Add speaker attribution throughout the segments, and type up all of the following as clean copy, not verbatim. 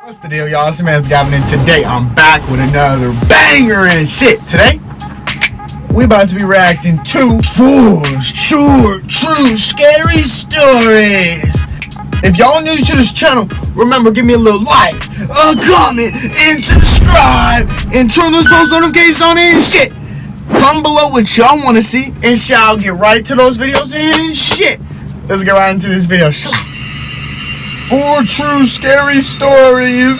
Speaker 1: What's the deal, y'all? It's your man's Gavin, and today I'm back with another banger and shit. Today, we about to be reacting to 4 short, true, scary stories. If y'all new to this channel, remember, give me a little like, a comment, and subscribe, and turn those post notifications on and shit. Comment below what y'all want to see, and shall get right to those videos and shit. Let's get right into this video. 4 true scary stories.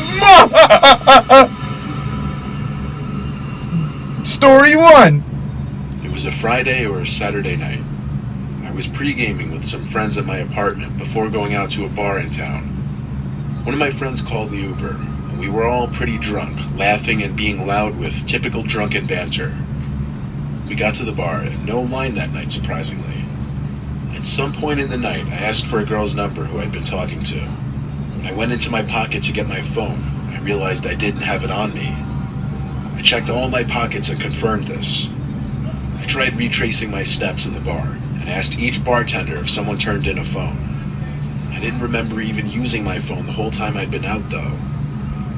Speaker 1: Story 1.
Speaker 2: It was a Friday or a Saturday night. I was pre-gaming with some friends at my apartment before going out to a bar in town. One of my friends called the Uber, and we were all pretty drunk, laughing and being loud with typical drunken banter. We got to the bar, and no line that night, surprisingly. At some point in the night, I asked for a girl's number who I'd been talking to. When I went into my pocket to get my phone, I realized I didn't have it on me. I checked all my pockets and confirmed this. I tried retracing my steps in the bar and asked each bartender if someone turned in a phone. I didn't remember even using my phone the whole time I'd been out, though.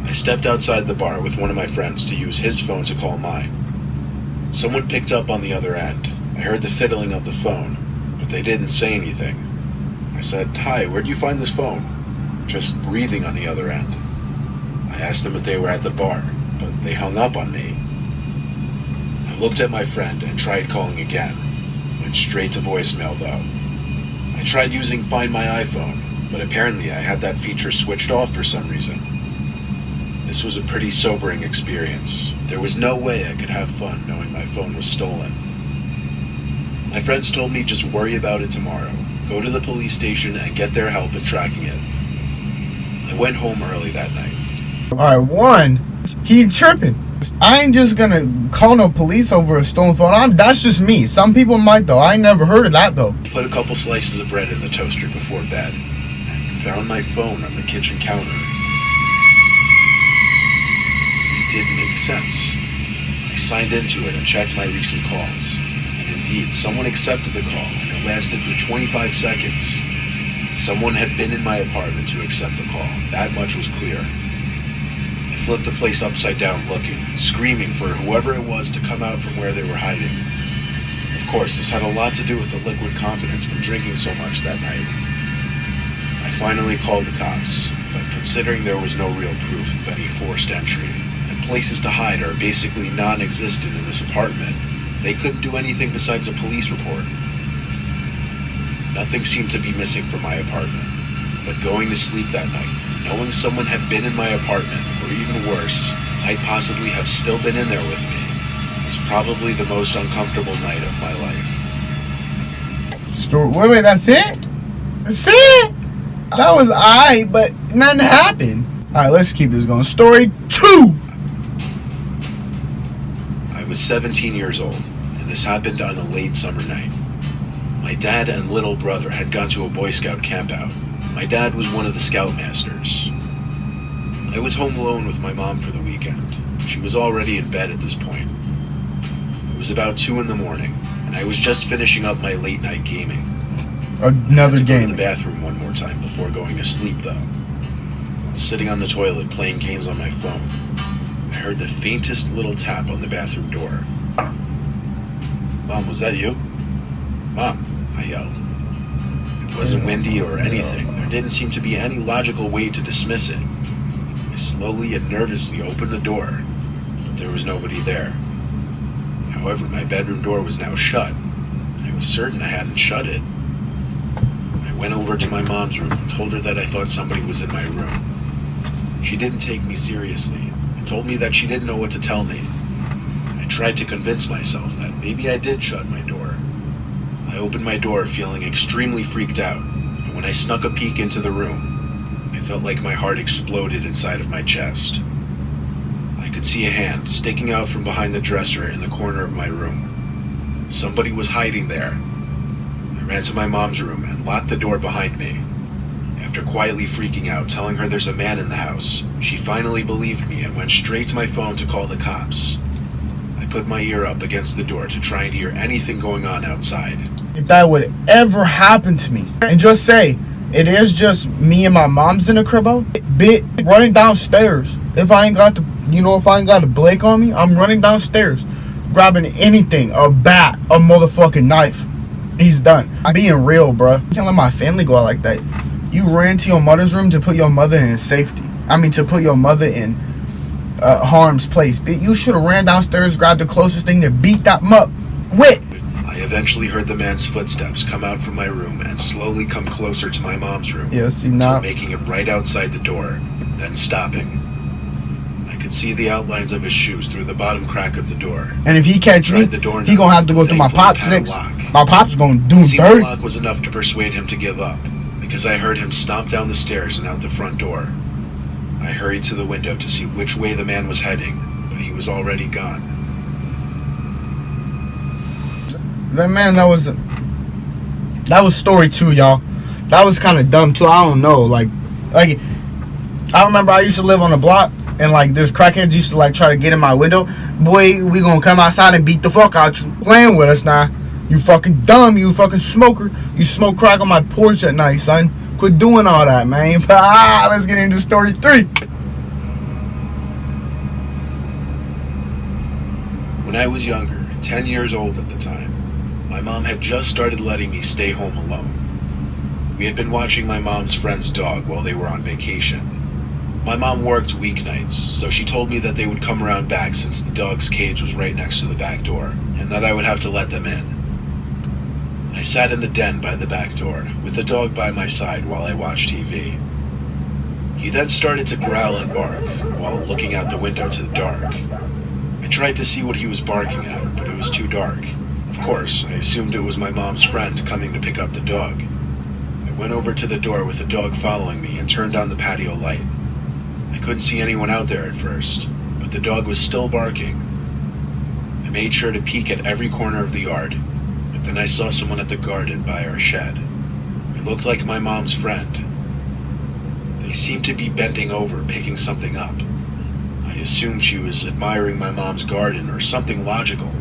Speaker 2: I stepped outside the bar with one of my friends to use his phone to call mine. Someone picked up on the other end. I heard the fiddling of the phone, but they didn't say anything. I said, "Hi, where'd you find this phone?" Just breathing on the other end. I asked them if they were at the bar, but they hung up on me. I looked at my friend and tried calling again. Went straight to voicemail, though. I tried using Find My iPhone, but apparently I had that feature switched off for some reason. This was a pretty sobering experience. There was no way I could have fun knowing my phone was stolen. My friends told me just worry about it tomorrow. Go to the police station and get their help in tracking it. I went home early that night.
Speaker 1: Alright, 1, he tripping. I ain't just gonna call no police over a stolen phone. That's just me. Some people might, though. I ain't never heard of that, though.
Speaker 2: Put a couple slices of bread in the toaster before bed and found my phone on the kitchen counter. It didn't make sense. I signed into it and checked my recent calls. And indeed, someone accepted the call, and it lasted for 25 seconds. Someone had been in my apartment to accept the call. That much was clear. I flipped the place upside down looking, screaming for whoever it was to come out from where they were hiding. Of course, this had a lot to do with the liquid confidence from drinking so much that night. I finally called the cops, but considering there was no real proof of any forced entry, and places to hide are basically non-existent in this apartment, they couldn't do anything besides a police report. Nothing seemed to be missing from my apartment, but going to sleep that night, knowing someone had been in my apartment, or even worse, might possibly have still been in there with me, was probably the most uncomfortable night of my life.
Speaker 1: Wait, that's it? That's it? That was aight, but nothing happened. Alright, let's keep this going. Story 2.
Speaker 2: I was 17 years old, and this happened on a late summer night. My dad and little brother had gone to a Boy Scout campout. My dad was one of the Scoutmasters. I was home alone with my mom for the weekend. She was already in bed at this point. It was about 2 in the morning, and I was just finishing up my late night gaming.
Speaker 1: Another game.
Speaker 2: I went to the bathroom one more time before going to sleep, though. While sitting on the toilet playing games on my phone, I heard the faintest little tap on the bathroom door. "Mom, was that you?" "Mom," I yelled. It wasn't windy or anything. There didn't seem to be any logical way to dismiss it. I slowly and nervously opened the door, but there was nobody there. However, my bedroom door was now shut, and I was certain I hadn't shut it. I went over to my mom's room and told her that I thought somebody was in my room. She didn't take me seriously and told me that she didn't know what to tell me. I tried to convince myself that maybe I did shut my door. I opened my door feeling extremely freaked out, and when I snuck a peek into the room, I felt like my heart exploded inside of my chest. I could see a hand sticking out from behind the dresser in the corner of my room. Somebody was hiding there. I ran to my mom's room and locked the door behind me. After quietly freaking out, telling her there's a man in the house, she finally believed me and went straight to my phone to call the cops. I put my ear up against the door to try and hear anything going on outside.
Speaker 1: If that would ever happen to me, and just say, it is just me and my mom's in the cribbo, bit running downstairs. If I ain't got the Blake on me, I'm running downstairs, grabbing anything, a bat, a motherfucking knife. He's done. I'm being real, bro. You can't let my family go out like that. You ran to your mother's room to put your mother in safety. To put your mother in harm's place. You should have ran downstairs, grabbed the closest thing to beat that mutt with.
Speaker 2: I eventually heard the man's footsteps come out from my room and slowly come closer to my mom's room.
Speaker 1: Yeah, see now.
Speaker 2: Making it right outside the door, then stopping. I could see the outlines of his shoes through the bottom crack of the door.
Speaker 1: And if he catch me, he gonna have to go through my pops next. My pops gonna do him dirty.
Speaker 2: The lock was enough to persuade him to give up, because I heard him stomp down the stairs and out the front door. I hurried to the window to see which way the man was heading, but he was already gone.
Speaker 1: That man, that was story 2, y'all. That was kind of dumb too. I don't know, like I remember I used to live on the block, and like there's crackheads used to like try to get in my window. Boy, we gonna come outside and beat the fuck out you. Playing with us now. You fucking dumb, you fucking smoker. You smoke crack on my porch at night, son. Quit doing all that, man. Let's get into story 3.
Speaker 2: When I was younger, 10 years old at the time, my mom had just started letting me stay home alone. We had been watching my mom's friend's dog while they were on vacation. My mom worked weeknights, so she told me that they would come around back since the dog's cage was right next to the back door, and that I would have to let them in. I sat in the den by the back door, with the dog by my side while I watched TV. He then started to growl and bark, while looking out the window to the dark. I tried to see what he was barking at, but it was too dark. Of course, I assumed it was my mom's friend coming to pick up the dog. I went over to the door with the dog following me and turned on the patio light. I couldn't see anyone out there at first, but the dog was still barking. I made sure to peek at every corner of the yard, but then I saw someone at the garden by our shed. It looked like my mom's friend. They seemed to be bending over, picking something up. I assumed she was admiring my mom's garden or something logical.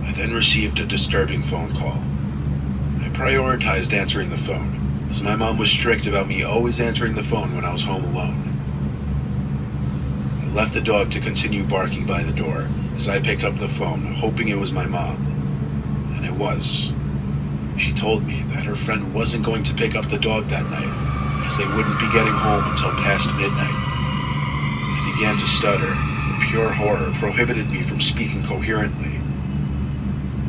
Speaker 2: I then received a disturbing phone call. I prioritized answering the phone, as my mom was strict about me always answering the phone when I was home alone. I left the dog to continue barking by the door as I picked up the phone, hoping it was my mom. And it was. She told me that her friend wasn't going to pick up the dog that night, as they wouldn't be getting home until past midnight. I began to stutter as the pure horror prohibited me from speaking coherently.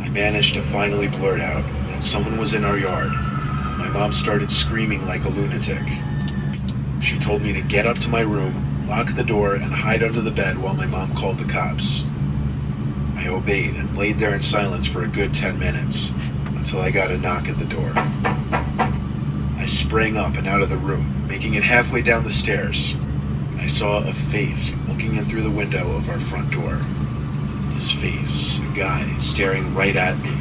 Speaker 2: I managed to finally blurt out that someone was in our yard, and my mom started screaming like a lunatic. She told me to get up to my room, lock the door, and hide under the bed while my mom called the cops. I obeyed and laid there in silence for a good 10 minutes, until I got a knock at the door. I sprang up and out of the room, making it halfway down the stairs, and I saw a face looking in through the window of our front door. This face, a guy, staring right at me.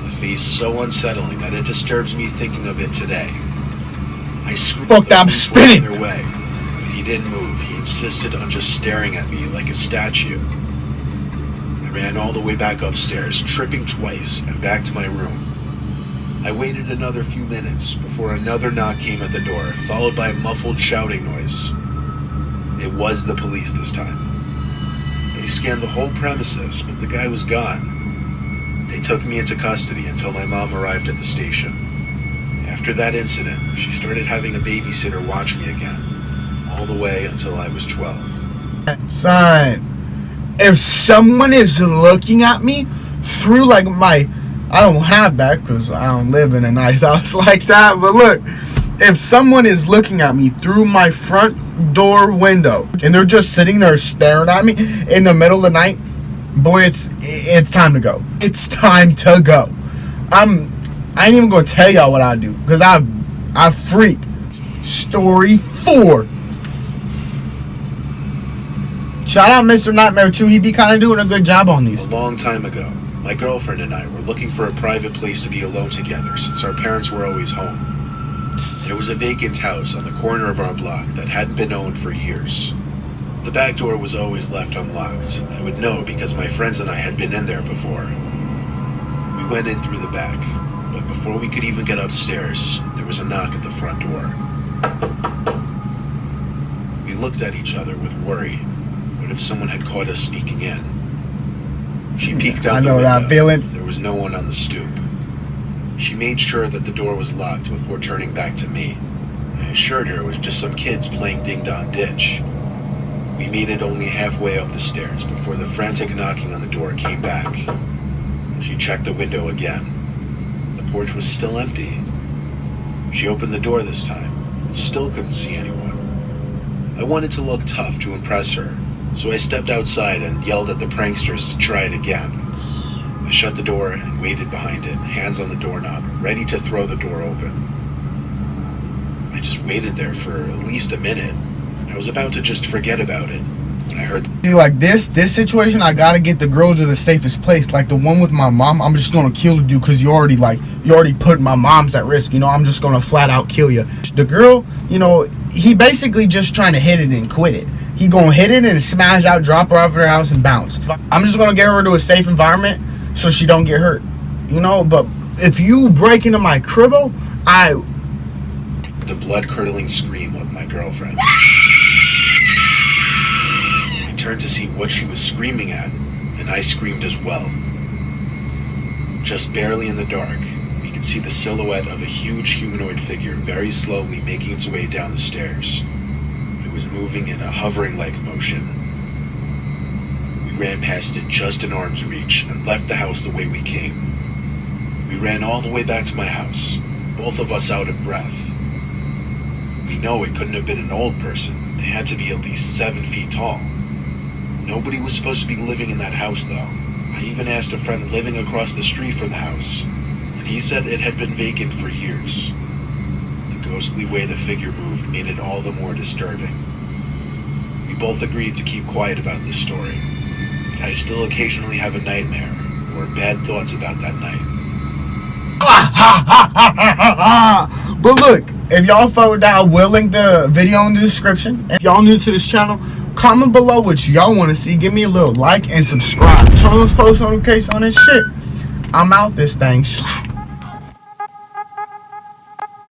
Speaker 2: A face so unsettling that it disturbs me thinking of it today. I screamed.
Speaker 1: Fuck that, I'm spinning!
Speaker 2: Their way, but he didn't move. He insisted on just staring at me like a statue. I ran all the way back upstairs, tripping twice, and back to my room. I waited another few minutes before another knock came at the door, followed by a muffled shouting noise. It was the police this time. They scanned the whole premises, but the guy was gone. They took me into custody until my mom arrived at the station. After that incident, she started having a babysitter watch me again, all the way until I was 12.
Speaker 1: Son, if someone is looking at me through like I don't have that because I don't live in a nice house like that, but look, if someone is looking at me through my front door window and they're just sitting there staring at me in the middle of the night, boy, it's time to go. It's time to go. I ain't even gonna tell y'all what I do because I freak. Story 4. Shout out Mr. Nightmare 2. He be kind of doing a good job on these.
Speaker 2: A long time ago, my girlfriend and I were looking for a private place to be alone together since our parents were always home. There was a vacant house on the corner of our block that hadn't been owned for years. The back door was always left unlocked. I would know because my friends and I had been in there before. We went in through the back, but before we could even get upstairs, there was a knock at the front door. looked at each other with worry. What if someone had caught us sneaking in? She peeked out the window.
Speaker 1: That feeling.
Speaker 2: There was no one on the stoop. She made sure that the door was locked before turning back to me. I assured her it was just some kids playing ding-dong ditch. We made it only halfway up the stairs before the frantic knocking on the door came back. She checked the window again. The porch was still empty. She opened the door this time and still couldn't see anyone. I wanted to look tough to impress her, so I stepped outside and yelled at the pranksters to try it again. I shut the door and waited behind it, hands on the doorknob, ready to throw the door open. I just waited there for at least a minute. I was about to just forget about it when I heard...
Speaker 1: Like this situation, I gotta get the girl to the safest place. Like the one with my mom, I'm just gonna kill the dude because you already put my mom's at risk. You know, I'm just gonna flat out kill you. The girl, you know, he basically just trying to hit it and quit it. He gonna hit it and smash out, drop her off at her house and bounce. I'm just gonna get her to a safe environment so she don't get hurt. You know, but if you break into my cribbo,
Speaker 2: The blood-curdling scream of my girlfriend. I turned to see what she was screaming at, and I screamed as well. Just barely in the dark, we could see the silhouette of a huge humanoid figure very slowly making its way down the stairs. It was moving in a hovering-like motion. We ran past it just in arm's reach and left the house the way we came. We ran all the way back to my house, both of us out of breath. We know it couldn't have been an old person. They had to be at least 7 feet tall. Nobody was supposed to be living in that house, though. I even asked a friend living across the street from the house, and he said it had been vacant for years. The ghostly way the figure moved made it all the more disturbing. We both agreed to keep quiet about this story, but I still occasionally have a nightmare or bad thoughts about that night.
Speaker 1: But look, if y'all followed down, we'll link the video in the description. If y'all new to this channel, comment below what y'all want to see. Give me a little like and subscribe. Turn on those post notifications on this shit. I'm out this thing.